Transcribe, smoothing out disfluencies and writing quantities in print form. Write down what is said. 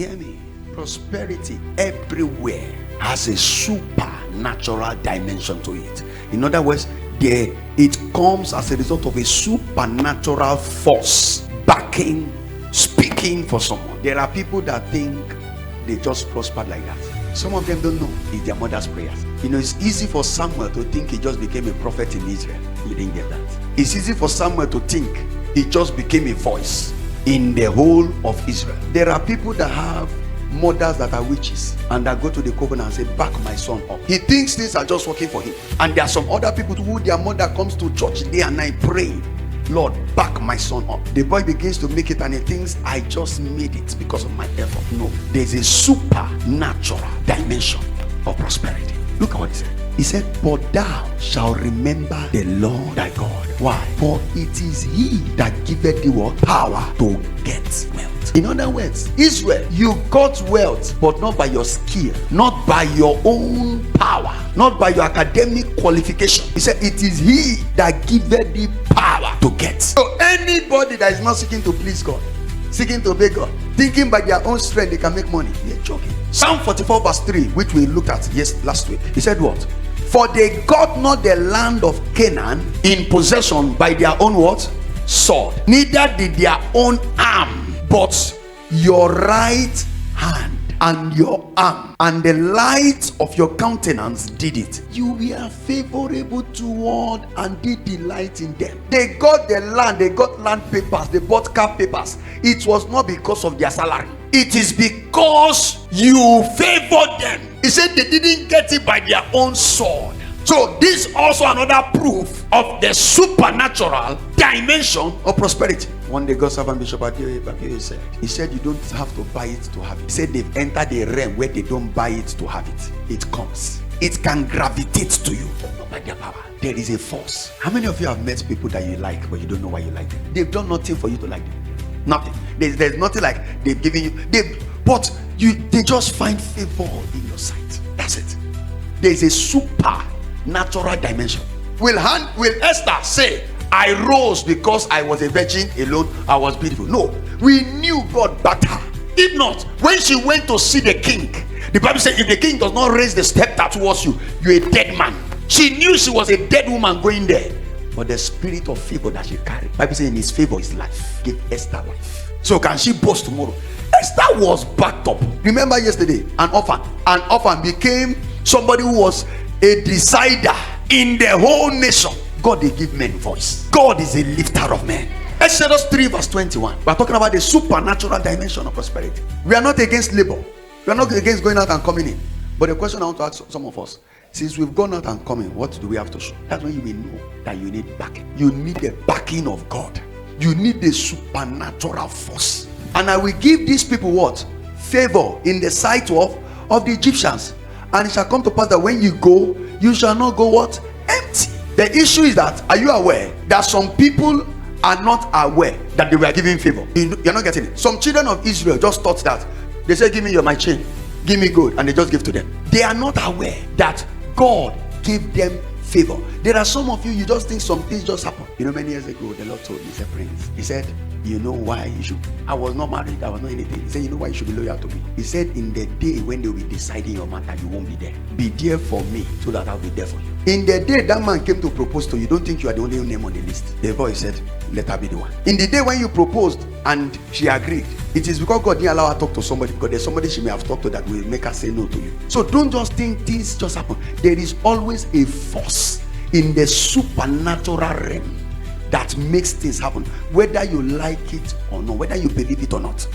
Hear me. Prosperity everywhere has a supernatural dimension to it. In other words, it comes as a result of a supernatural force backing, speaking for someone. There are people that think they just prospered like that. Some of them don't know it's their mother's prayers. It's easy for Samuel to think he just became a prophet in Israel. He didn't get that. It's easy for Samuel to think he just became a voice in the whole of Israel. There are people that have mothers that are witches and that go to the covenant and say, back my son up. He thinks things are just working for him. And there are some other people who their mother comes to church day and night praying, Lord, back my son up. The boy begins to make it and he thinks, I just made it because of my effort. No, there's a supernatural dimension of prosperity. Look at what he said. He said, but thou shalt remember the Lord thy God. Why? For it is he that giveth thee what? Power to get wealth. In other words, Israel, you got wealth, but not by your skill, not by your own power, not by your academic qualification. He said, it is he that giveth thee power to get. So anybody that is not seeking to please God, seeking to obey God, thinking by their own strength they can make money, they're joking. Psalm 44 verse 3, which we looked at last week, he said what? For they got not the land of Canaan in possession by their own what? Sword. Neither did their own arm, but your right hand and your arm and the light of your countenance did it. You were favorable toward and did delight in them. They got the land, they got land papers, they bought car papers. It was not because of their salary. It is because you favored them. He said they didn't get it by their own sword. So this is also another proof of the supernatural dimension of prosperity. One day God's servant Bishop Adeoye said, he said you don't have to buy it to have it. He said they've entered a realm where they don't buy it to have it. It comes. It can gravitate to you, not by their power. There is a force. How many of you have met people that you like but you don't know why you like them? They've done nothing for you to like them. Nothing. There's nothing like they've given you. They just find favor in your sight. That's it. There's a supernatural dimension. Will Esther say, I rose because I was a virgin alone, I was beautiful? No, we knew God better. If not, when she went to see the king, the Bible said, if the king does not raise the scepter towards you, you're a dead man. She knew she was a dead woman going there. But the spirit of favor that she carried, Bible says in his favor is life. Give Esther life. So can she boast tomorrow? Esther was backed up. Remember yesterday, an orphan became somebody who was a decider in the whole nation. God, they give men voice. God is a lifter of men. Exodus 3 verse 21. We're talking about the supernatural dimension of prosperity. We are not against labor. We are not against going out and coming in. But the question I want to ask some of us, since we've gone out and come in, what do we have to show? That's when you will know that you need backing. You need the backing of God. You need the supernatural force. And I will give these people what? Favor in the sight of the Egyptians. And it shall come to pass that when you go, you shall not go what? Empty. The issue is that, are you aware that some people are not aware that they were giving favor? You're not getting it. Some children of Israel just thought that. They said, give me my chain, give me gold, and they just give to them. They are not aware that God gave them favor. There are some of you just think some things just happen. Many years ago, the Lord told me, he said, Prince, he said, you know why you should, I was not married, I was not anything. He said, you know why you should be loyal to me? He said, in the day when they will be deciding your matter, you won't be there. Be there for me so that I'll be there for you. In the day that man came to propose to you, don't think you are the only name on the list. The voice said, let her be the one. In the day when you proposed and she agreed, it is because God didn't allow her to talk to somebody, because there's somebody she may have talked to that will make her say no to you. So don't just think things just happen. There is always a force in the supernatural realm that makes things happen, whether you like it or not, whether you believe it or not.